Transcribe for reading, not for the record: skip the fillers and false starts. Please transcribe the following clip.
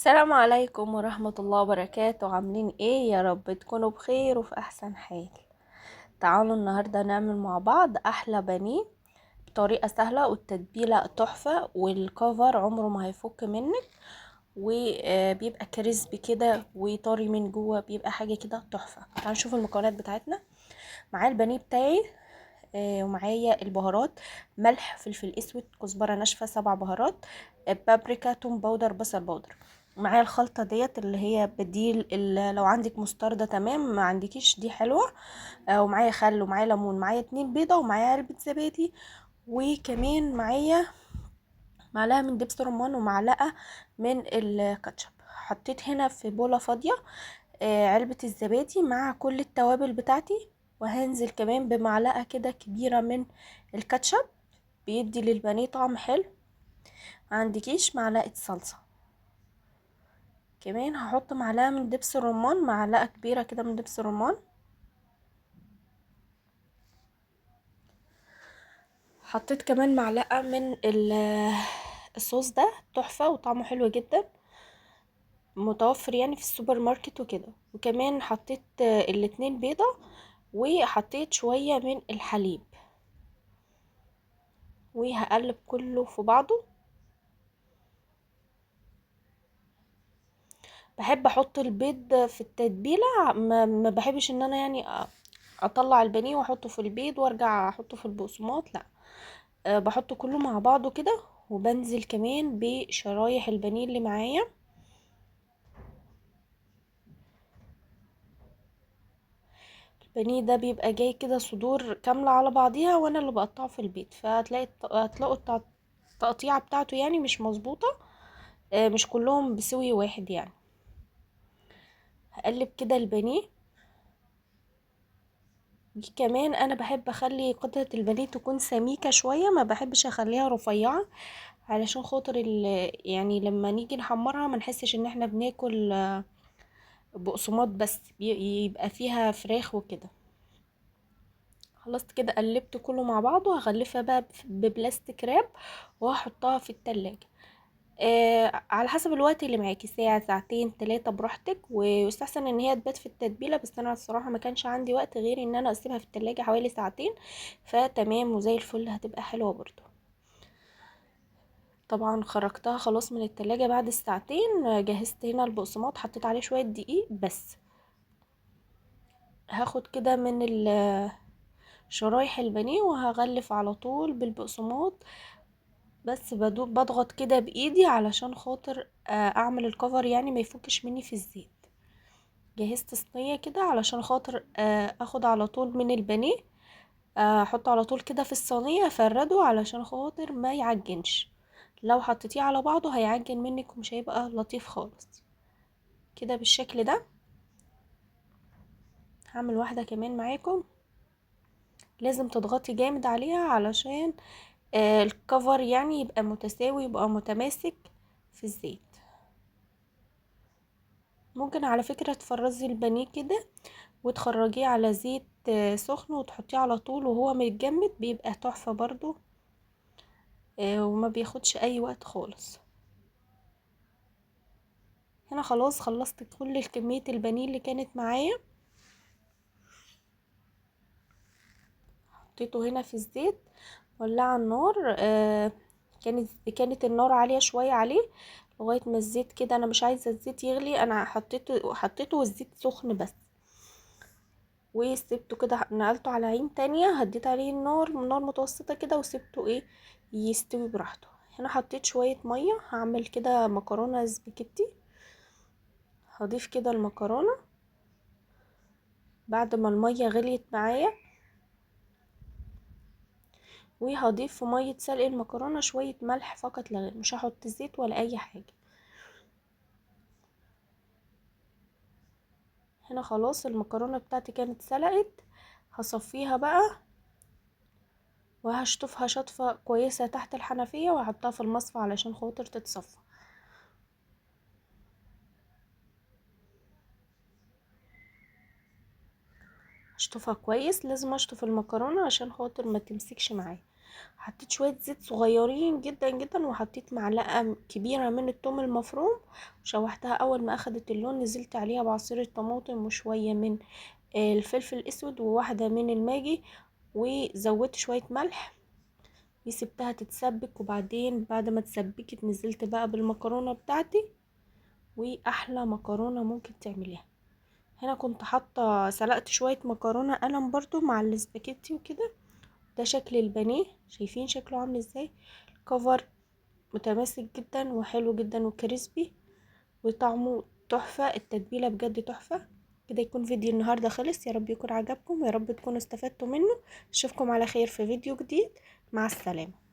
السلام عليكم ورحمة الله وبركاته. عاملين ايه؟ يا رب تكونوا بخير وفي احسن حال. تعالوا النهاردة نعمل مع بعض احلى بانيه بطريقة سهلة، والتتبيلة تحفة، والكفر عمره ما هيفك منك، وبيبقى كريسبي كده وطري من جوه، بيبقى حاجة كده تحفة. تعالوا نشوف المكونات بتاعتنا. معايا البانيه بتاعي، ومعايا البهارات: ملح، فلفل اسود، كزبره ناشفه، 7 بهارات، بابريكا، توم باودر، بصل باودر. معايا الخلطه ديت اللي هي بديل لو عندك مستردة تمام، ما عندكيش دي حلوه. ومعايا خل، ومعايا ليمون، معايا 2 بيضه، ومعايا علبه زبادي، وكمان معايا معلقه من دبس رمان ومعلقه من الكاتشب. حطيت هنا في بوله فاضيه علبة الزبادي مع كل التوابل بتاعتي، وهنزل كمان بمعلقة كده كبيرة من الكاتشب، بيدي للبانيه طعم حلو. عندكيش معلقة صلصة، كمان هحط معلقة من دبس الرمان، معلقة كبيرة كده من دبس الرمان. حطيت كمان معلقة من الصوص ده، تحفة وطعمه حلو جدا، متوفر يعني في السوبر ماركت وكده. وكمان حطيت الاتنين بيضة، وحطيت شوية من الحليب، وهقلب كله في بعضه. بحب احط البيض في التتبيله، ما بحبش ان انا يعني اطلع البانيه واحطه في البيض وارجع احطه في البقسماط، لا. بحطه كله مع بعضه كده، وبنزل كمان بشرايح البانيه اللي معايا. البانيه ده بيبقى جاي كده صدور كامله على بعضيها، وانا اللي بقطعه في البيت، هتلاقوا التقطيعه بتاعته يعني مش مظبوطه، مش كلهم بسوي واحد يعني. هقلب كده البانيه. دي كمان انا بحب اخلي قطعة البانيه تكون سميكة شوية، ما بحبش اخليها رفيعة، علشان خاطر يعني لما نيجي نحمرها ما نحسش ان احنا بناكل بقسماط بس، يبقى فيها فراخ وكده. خلصت كده، قلبت كله مع بعضه، هغلفها بقى ببلاستيك راب، وهحطها في التلاجة. على حسب الوقت اللي معاكي، ساعة، ساعتين، 3 براحتك، ويستحسن ان هي تبات في التتبيلة، بس انا الصراحة ما كانش عندي وقت غير ان انا اسيبها في التلاجة حوالي ساعتين، فتمام وزي الفل، هتبقى حلوة برضو. طبعا خرجتها خلاص من التلاجة بعد الساعتين. جهزت هنا البقسماط، حطيت عليه شوية دقيق بس. هاخد كده من شرايح البانيه، وهغلف على طول بالبقسماط، بس بضغط كده بايدي علشان خاطر اعمل الكفر يعني ما يفكش مني في الزيت. جهزت صينية كده علشان خاطر اخد على طول من البانيه، احطه على طول كده في الصينية، افرده علشان خاطر ما يعجنش. لو حطيتيه على بعضه هيعجن منك ومش هيبقى لطيف خالص. كده بالشكل ده. هعمل واحدة كمان معاكم، لازم تضغطي جامد عليها علشان الكفر يعني يبقى متساوي، يبقى متماسك في الزيت. ممكن على فكرة تفرزي البانيه كده وتخرجيه على زيت سخن، وتحطيه على طول وهو متجمد، بيبقى تحفة برضو، وما بياخدش اي وقت خالص. هنا خلاص خلصت كل كمية البانيه اللي كانت معايا، حطيته هنا في الزيت، ولع النار. كانت النار عالية شوية عليه، لغاية ما الزيت كده، انا مش عايزة الزيت يغلي، انا حطيته والزيت سخن بس. وسبته كده، نقلته على عين تانية، هديت عليه النار من نار متوسطة كده، وسبته يستوي براحته. هنا حطيت شوية مية، هعمل كده مكرونة سباكيتي. هضيف كده المكرونة بعد ما المية غليت معايا، وهضيف في مية سلق المكرونة شوية ملح فقط لا غير، مش هحط زيت ولا اي حاجة. هنا خلاص المكرونة بتاعتي كانت سلقت، هصفيها بقى، وهشطفها شطفة كويسة تحت الحنفية، وهحطها في المصفى علشان خاطر تتصفى. اشطفها كويس، لازم اشطف المكرونة عشان خاطر ما تمسكش معايا. حطيت شويه زيت صغيرين جدا جدا، وحطيت معلقه كبيره من الثوم المفروم، وشوحتها. اول ما اخدت اللون نزلت عليها بعصير الطماطم وشويه من الفلفل الاسود وواحده من الماجي، وزودت شويه ملح وسبتها تتسبك. وبعدين بعد ما اتسبكت نزلت بقى بالمكرونه بتاعتي، واحلى مكرونه ممكن تعمليها. هنا كنت حاطه سلقت شويه مكرونه قلم برضو مع الاسباجيتي وكده. ده شكل البانيه، شايفين شكله عامل ازاي؟ الكفر متماسك جدا وحلو جدا وكريسبي وطعمه تحفه، التتبيله بجد تحفه. كده يكون فيديو النهارده خلص، يا رب يكون عجبكم، يا رب تكونوا استفدتوا منه. اشوفكم على خير في فيديو جديد، مع السلامه.